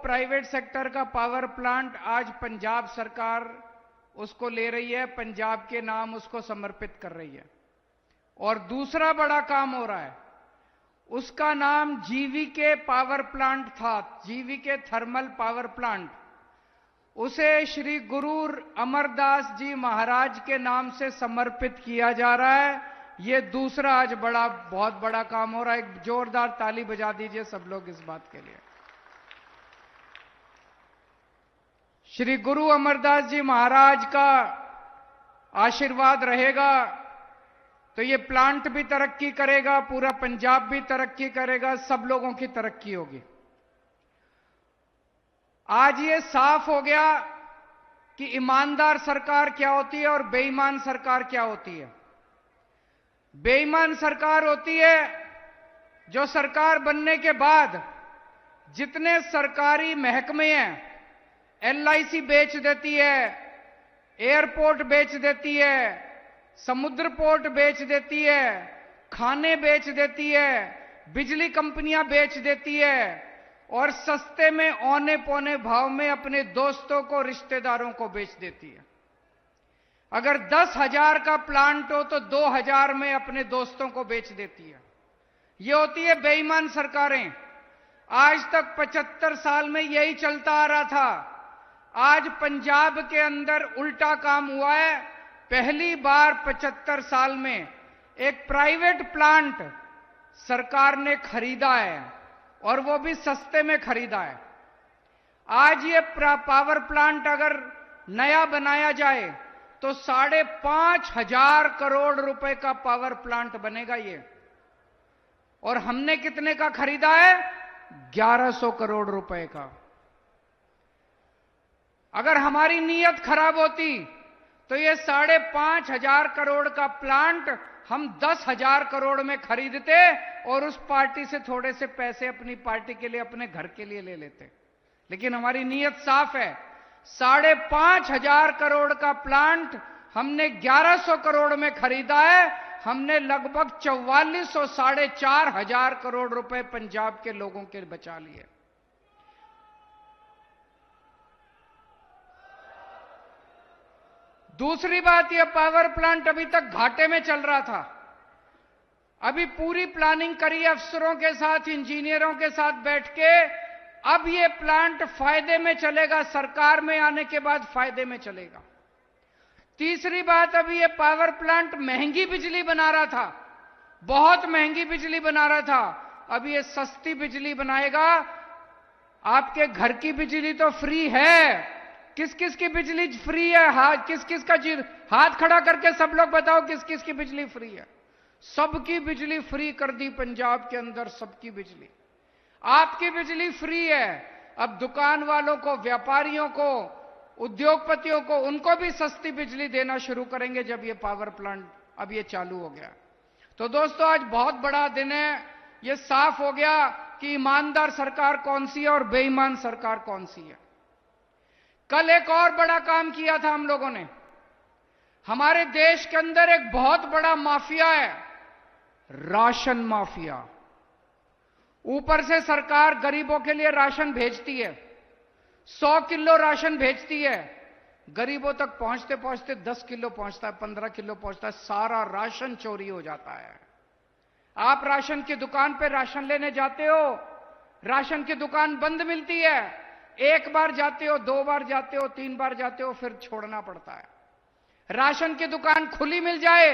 Private sector का power plant आज पंजाब सरकार उसको ले रही है, पंजाब के नाम उसको समर्पित कर रही है। और दूसरा बड़ा काम हो रहा है, उसका नाम जीवीके पावर प्लांट था, जीवीके थर्मल पावर प्लांट। उसे श्री गुरु अमरदास जी महाराज के नाम से समर्पित किया जा रहा है। ये दूसरा आज बहुत बड़ा काम हो रहा है। एक जोरदार ताली बजा दीजिए सब लोग इस बात के लिए। श्री गुरु अमरदास जी महाराज का आशीर्वाद रहेगा तो ये प्लांट भी तरक्की करेगा, पूरा पंजाब भी तरक्की करेगा, सब लोगों की तरक्की होगी। आज ये साफ हो गया कि ईमानदार सरकार क्या होती है और बेईमान सरकार क्या होती है। बेईमान सरकार होती है जो सरकार बनने के बाद जितने सरकारी महकमे हैं, एलआईसी बेच देती है, एयरपोर्ट बेच देती है, समुद्र पोर्ट बेच देती है, खाने बेच देती है, बिजली कंपनियां बेच देती है और सस्ते में औने पौने भाव में अपने दोस्तों को, रिश्तेदारों को बेच देती है। अगर 10,000 का प्लांट हो तो 2,000 में अपने दोस्तों को बेच देती है। ये होती है बेईमान सरकारें। आज तक 75 साल में यही चलता आ रहा था। आज पंजाब के अंदर उल्टा काम हुआ है। पहली बार 75 साल में एक प्राइवेट प्लांट सरकार ने खरीदा है और वो भी सस्ते में खरीदा है। आज ये पावर प्लांट अगर नया बनाया जाए तो 5,500 करोड़ रुपए का पावर प्लांट बनेगा ये। और हमने कितने का खरीदा है? 1100 करोड़ रुपए का। अगर हमारी नीयत खराब होती तो ये 5,500 करोड़ का प्लांट हम 10,000 करोड़ में खरीदते और उस पार्टी से थोड़े से पैसे अपनी पार्टी के लिए, अपने घर के लिए ले लेते। लेकिन हमारी नीयत साफ है। 5,500 करोड़ का प्लांट हमने 1100 करोड़ में खरीदा है। हमने लगभग 4400, 4,500 करोड़ रुपए पंजाब के लोगों के बचा लिए। दूसरी बात, यह पावर प्लांट अभी तक घाटे में चल रहा था। अभी पूरी प्लानिंग करी अफसरों के साथ, इंजीनियरों के साथ बैठ के, अब यह प्लांट फायदे में चलेगा, सरकार में आने के बाद फायदे में चलेगा। तीसरी बात, अभी यह पावर प्लांट महंगी बिजली बना रहा था, बहुत महंगी बिजली बना रहा था। अब यह सस्ती बिजली बनाएगा। आपके घर की बिजली तो फ्री है। किस किस की बिजली फ्री है? किस किस का हाथ खड़ा करके सब लोग बताओ किस किस की बिजली फ्री है? सबकी बिजली फ्री कर दी पंजाब के अंदर, सबकी बिजली। आपकी बिजली फ्री है। अब दुकान वालों को, व्यापारियों को, उद्योगपतियों को, उनको भी सस्ती बिजली देना शुरू करेंगे जब ये पावर प्लांट अब ये चालू हो गया। तो दोस्तों, आज बहुत बड़ा दिन है। ये साफ हो गया कि ईमानदार सरकार कौन सी है और बेईमान सरकार कौन सी है। कल एक और बड़ा काम किया था हम लोगों ने। हमारे देश के अंदर एक बहुत बड़ा माफिया है, राशन माफिया। ऊपर से सरकार गरीबों के लिए राशन भेजती है, 100 किलो राशन भेजती है। गरीबों तक पहुंचते पहुंचते 10 किलो पहुंचता है, 15 किलो पहुंचता है, सारा राशन चोरी हो जाता है। आप राशन की दुकान पे राशन लेने जाते हो, राशन की दुकान बंद मिलती है। एक बार जाते हो, 2 बार जाते हो, 3 बार जाते हो, फिर छोड़ना पड़ता है। राशन की दुकान खुली मिल जाए,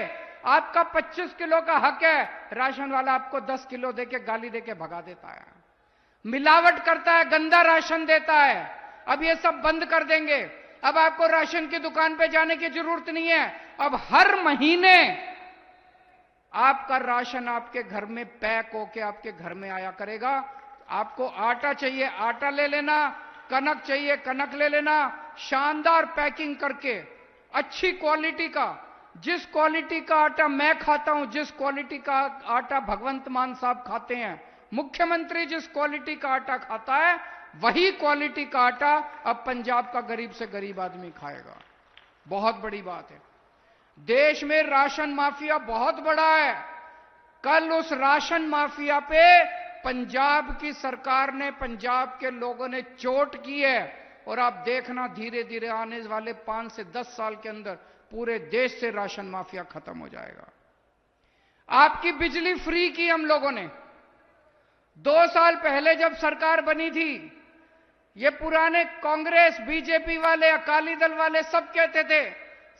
आपका 25 किलो का हक है, राशन वाला आपको 10 किलो देके, गाली देके भगा देता है। मिलावट करता है, गंदा राशन देता है। अब ये सब बंद कर देंगे। अब आपको राशन की दुकान पे जाने की जरूरत नहीं है। अब हर महीने आपका राशन आपके घर में पैक होके आपके घर में आया करेगा। आपको आटा चाहिए, आटा ले लेना, कनक चाहिए, कनक ले लेना, शानदार पैकिंग करके, अच्छी क्वालिटी का। जिस क्वालिटी का आटा मैं खाता हूं, जिस क्वालिटी का आटा भगवंत मान साहब खाते हैं, मुख्यमंत्री जिस क्वालिटी का आटा खाता है, वही क्वालिटी का आटा अब पंजाब का गरीब से गरीब आदमी खाएगा। बहुत बड़ी बात है। देश में राशन माफिया बहुत बड़ा है। कल उस राशन माफिया पे पंजाब की सरकार ने, पंजाब के लोगों ने चोट की है और आप देखना धीरे धीरे आने वाले 5 से 10 साल के अंदर पूरे देश से राशन माफिया खत्म हो जाएगा। आपकी बिजली फ्री की हम लोगों ने। 2 साल पहले जब सरकार बनी थी, ये पुराने कांग्रेस, बीजेपी वाले, अकाली दल वाले सब कहते थे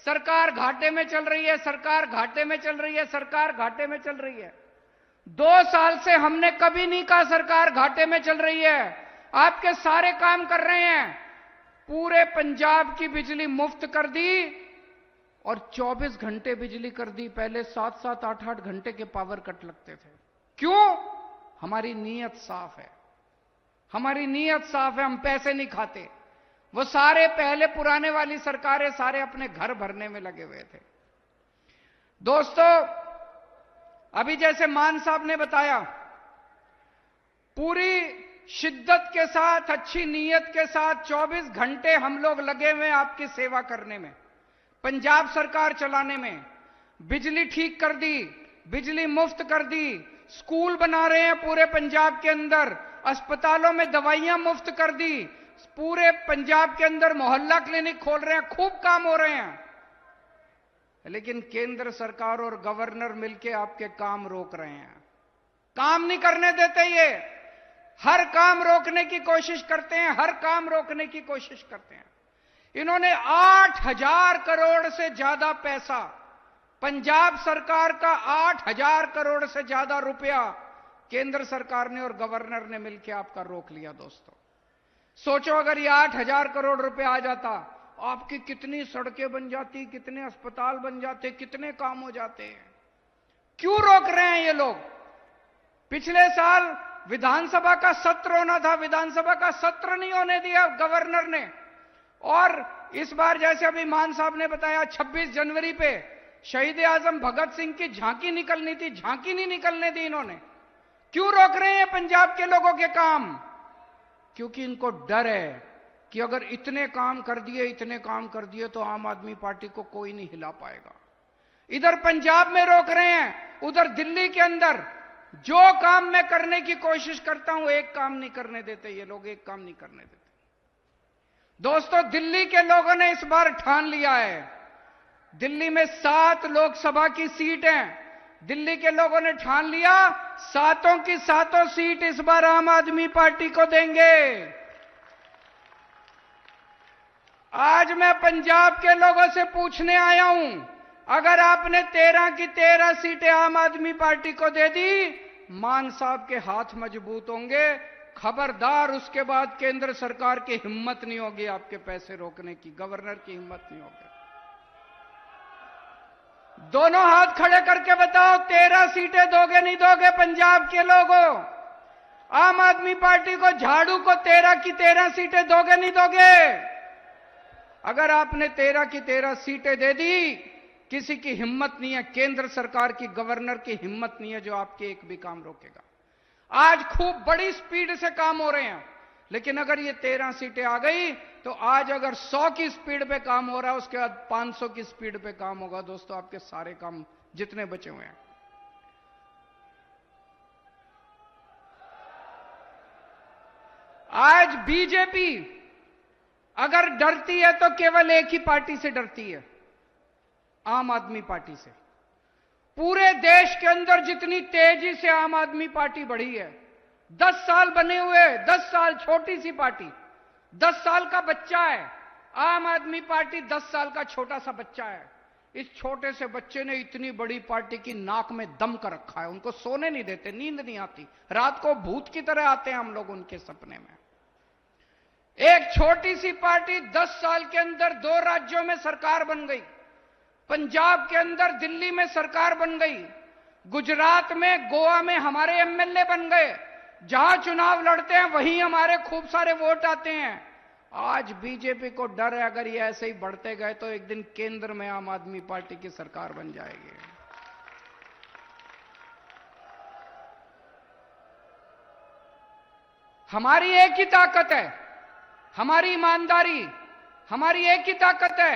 सरकार घाटे में चल रही है, सरकार घाटे में चल रही है, सरकार घाटे में चल रही है। 2 साल से हमने कभी नहीं कहा सरकार घाटे में चल रही है। आपके सारे काम कर रहे हैं। पूरे पंजाब की बिजली मुफ्त कर दी और 24 घंटे बिजली कर दी। पहले 7-7, 8-8 घंटे के पावर कट लगते थे। क्यों? हमारी नीयत साफ है। हमारी नीयत साफ है। हम पैसे नहीं खाते। वो सारे पहले पुराने वाली सरकारें सारे अपने घर भरने में लगे हुए थे। दोस्तों, अभी जैसे मान साहब ने बताया, पूरी शिद्दत के साथ, अच्छी नीयत के साथ 24 घंटे हम लोग लगे हुए आपकी सेवा करने में, पंजाब सरकार चलाने में। बिजली ठीक कर दी, बिजली मुफ्त कर दी, स्कूल बना रहे हैं पूरे पंजाब के अंदर, अस्पतालों में दवाइयां मुफ्त कर दी, पूरे पंजाब के अंदर मोहल्ला क्लिनिक खोल रहे हैं, खूब काम हो रहे हैं। लेकिन केंद्र सरकार और गवर्नर मिलकर आपके काम रोक रहे हैं। काम नहीं करने देते। ये हर काम रोकने की कोशिश करते हैं, हर काम रोकने की कोशिश करते हैं। इन्होंने 8,000 करोड़ से ज्यादा पैसा, पंजाब सरकार का 8,000 करोड़ से ज्यादा रुपया केंद्र सरकार ने और गवर्नर ने मिलकर आपका रोक लिया। दोस्तों सोचो, अगर ये 8,000 करोड़ रुपया आ जाता, आपकी कितनी सड़कें बन जाती, कितने अस्पताल बन जाते, कितने काम हो जाते हैं। क्यों रोक रहे हैं ये लोग? पिछले साल विधानसभा का सत्र होना था, विधानसभा का सत्र नहीं होने दिया गवर्नर ने। और इस बार जैसे अभी मान साहब ने बताया, 26 जनवरी पे शहीद आजम भगत सिंह की झांकी निकलनी थी, झांकी नहीं निकलने दी इन्होंने। क्यों रोक रहे हैं पंजाब के लोगों के काम? क्योंकि इनको डर है कि अगर इतने काम कर दिए, इतने काम कर दिए तो आम आदमी पार्टी को कोई नहीं हिला पाएगा। इधर पंजाब में रोक रहे हैं, उधर दिल्ली के अंदर जो काम मैं करने की कोशिश करता हूं, एक काम नहीं करने देते ये लोग, एक काम नहीं करने देते। दोस्तों, दिल्ली के लोगों ने इस बार ठान लिया है, दिल्ली में 7 लोकसभा की सीट हैं। दिल्ली के लोगों ने ठान लिया, 7 की 7 सीट इस बार आम आदमी पार्टी को देंगे। आज मैं पंजाब के लोगों से पूछने आया हूं, अगर आपने 13 की 13 सीटें आम आदमी पार्टी को दे दी, मान साहब के हाथ मजबूत होंगे। खबरदार, उसके बाद केंद्र सरकार की हिम्मत नहीं होगी आपके पैसे रोकने की, गवर्नर की हिम्मत नहीं होगी। दोनों हाथ खड़े करके बताओ, 13 सीटें दोगे नहीं दोगे पंजाब के लोगों? आम आदमी पार्टी को, झाड़ू को 13 की 13 सीटें दोगे नहीं दोगे? अगर आपने 13 की 13 सीटें दे दी, किसी की हिम्मत नहीं है, केंद्र सरकार की, गवर्नर की हिम्मत नहीं है जो आपके एक भी काम रोकेगा। आज खूब बड़ी स्पीड से काम हो रहे हैं, लेकिन अगर ये 13 सीटें आ गई तो आज अगर 100 की स्पीड पे काम हो रहा है, उसके बाद 500 की स्पीड पे काम होगा। दोस्तों, आपके सारे काम जितने बचे हुए हैं। आज बीजेपी अगर डरती है तो केवल एक ही पार्टी से डरती है, आम आदमी पार्टी से। पूरे देश के अंदर जितनी तेजी से आम आदमी पार्टी बढ़ी है, 10 साल बने हुए, 10 साल, छोटी सी पार्टी, 10 साल का बच्चा है आम आदमी पार्टी, 10 साल का छोटा सा बच्चा है। इस छोटे से बच्चे ने इतनी बड़ी पार्टी की नाक में दम कर रखा है। उनको सोने नहीं देते, नींद नहीं आती, रात को भूत की तरह आते हैं हम लोग उनके सपने में। एक छोटी सी पार्टी 10 साल के अंदर 2 राज्यों में सरकार बन गई, पंजाब के अंदर दिल्ली में सरकार बन गई, गुजरात में, गोवा में हमारे एमएलए बन गए, जहां चुनाव लड़ते हैं वहीं हमारे खूब सारे वोट आते हैं। आज बीजेपी को डर है, अगर ये ऐसे ही बढ़ते गए तो एक दिन केंद्र में आम आदमी पार्टी की सरकार बन जाएगी। हमारी एक ही ताकत है, हमारी ईमानदारी, हमारी एक ही ताकत है,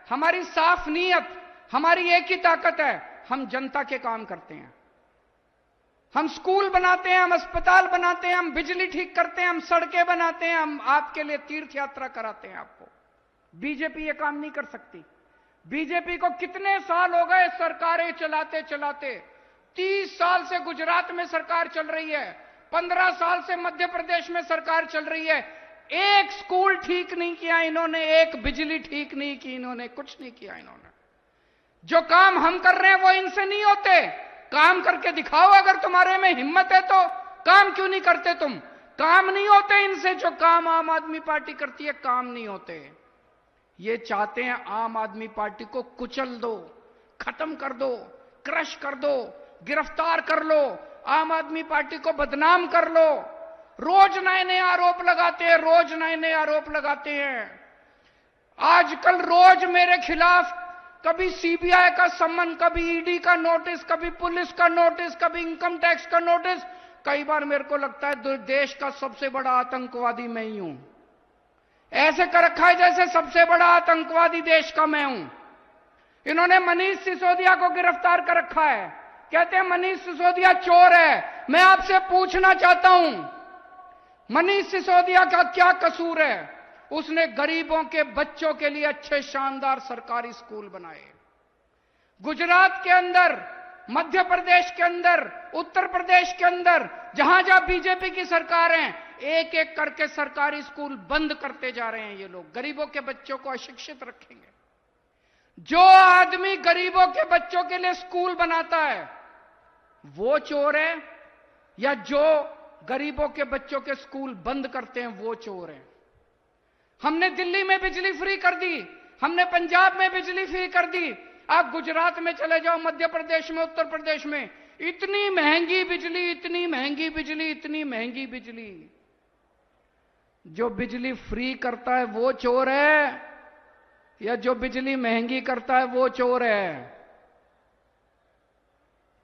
हमारी साफ नीयत, हमारी एक ही ताकत है, हम जनता के काम करते हैं। हम स्कूल बनाते हैं, हम अस्पताल बनाते हैं, हम बिजली ठीक करते हैं, हम सड़कें बनाते हैं, हम आपके लिए तीर्थ यात्रा कराते हैं आपको। बीजेपी ये काम नहीं कर सकती। बीजेपी को कितने साल हो गए सरकारें चलाते चलाते? 30 साल से गुजरात में सरकार चल रही है, 15 साल से मध्य प्रदेश में सरकार चल रही है। एक स्कूल ठीक नहीं किया इन्होंने, एक बिजली ठीक नहीं की इन्होंने, कुछ नहीं किया इन्होंने। जो काम हम कर रहे हैं वो इनसे नहीं होते। काम करके दिखाओ, अगर तुम्हारे में हिम्मत है तो। काम क्यों नहीं करते तुम? काम नहीं होते इनसे। जो काम आम आदमी पार्टी करती है, काम नहीं होते। ये चाहते हैं आम आदमी पार्टी को कुचल दो, खत्म कर दो, क्रश कर दो, गिरफ्तार कर लो, आम आदमी पार्टी को बदनाम कर लो। रोज नए नए आरोप लगाते हैं, रोज नए नए आरोप लगाते हैं। आजकल रोज मेरे खिलाफ कभी सीबीआई का सम्मन, कभी ईडी का नोटिस, कभी पुलिस का नोटिस, कभी इनकम टैक्स का नोटिस। कई बार मेरे को लगता है देश का सबसे बड़ा आतंकवादी मैं ही हूं। ऐसे कर रखा है जैसे सबसे बड़ा आतंकवादी देश का मैं हूं। इन्होंने मनीष सिसोदिया को गिरफ्तार कर रखा है, कहते हैं मनीष सिसोदिया चोर है। मैं आपसे पूछना चाहता हूं, मनीष सिसोदिया का क्या कसूर है? उसने गरीबों के बच्चों के लिए अच्छे शानदार सरकारी स्कूल बनाए। गुजरात के अंदर, मध्य प्रदेश के अंदर, उत्तर प्रदेश के अंदर, जहां जहां बीजेपी की सरकार है, एक एक करके सरकारी स्कूल बंद करते जा रहे हैं। ये लोग गरीबों के बच्चों को अशिक्षित रखेंगे। जो आदमी गरीबों के बच्चों के लिए स्कूल बनाता है वो चोर है, या जो गरीबों के बच्चों के स्कूल बंद करते हैं वो चोर है? हमने दिल्ली में बिजली फ्री कर दी, हमने पंजाब में बिजली फ्री कर दी। आप गुजरात में चले जाओ, मध्य प्रदेश में, उत्तर प्रदेश में, इतनी महंगी बिजली, इतनी महंगी बिजली, इतनी महंगी बिजली। जो बिजली फ्री करता है वो चोर है, या जो बिजली महंगी करता है वो चोर है?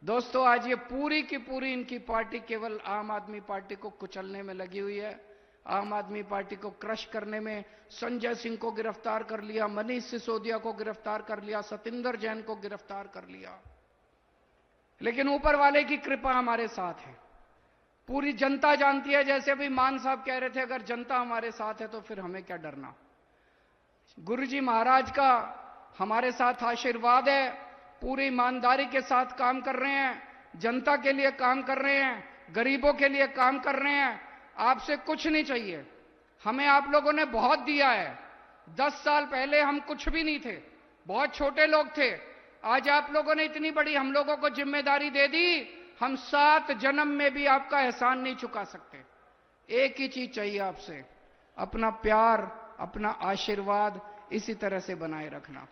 दोस्तों, आज ये पूरी की पूरी इनकी पार्टी केवल आम आदमी पार्टी को कुचलने में लगी हुई है, आम आदमी पार्टी को क्रश करने में। संजय सिंह को गिरफ्तार कर लिया, मनीष सिसोदिया को गिरफ्तार कर लिया, सतिंदर जैन को गिरफ्तार कर लिया। लेकिन ऊपर वाले की कृपा हमारे साथ है। पूरी जनता जानती है, जैसे अभी मान साहब कह रहे थे, अगर जनता हमारे साथ है तो फिर हमें क्या डरना। गुरुजी महाराज का हमारे साथ आशीर्वाद है, पूरी ईमानदारी के साथ काम कर रहे हैं, जनता के लिए काम कर रहे हैं, गरीबों के लिए काम कर रहे हैं। आपसे कुछ नहीं चाहिए, हमें आप लोगों ने बहुत दिया है। 10 साल पहले हम कुछ भी नहीं थे, बहुत छोटे लोग थे। आज आप लोगों ने इतनी बड़ी हम लोगों को जिम्मेदारी दे दी, हम 7 जन्म में भी आपका एहसान नहीं चुका सकते। एक ही चीज चाहिए आपसे, अपना प्यार, अपना आशीर्वाद इसी तरह से बनाए रखना।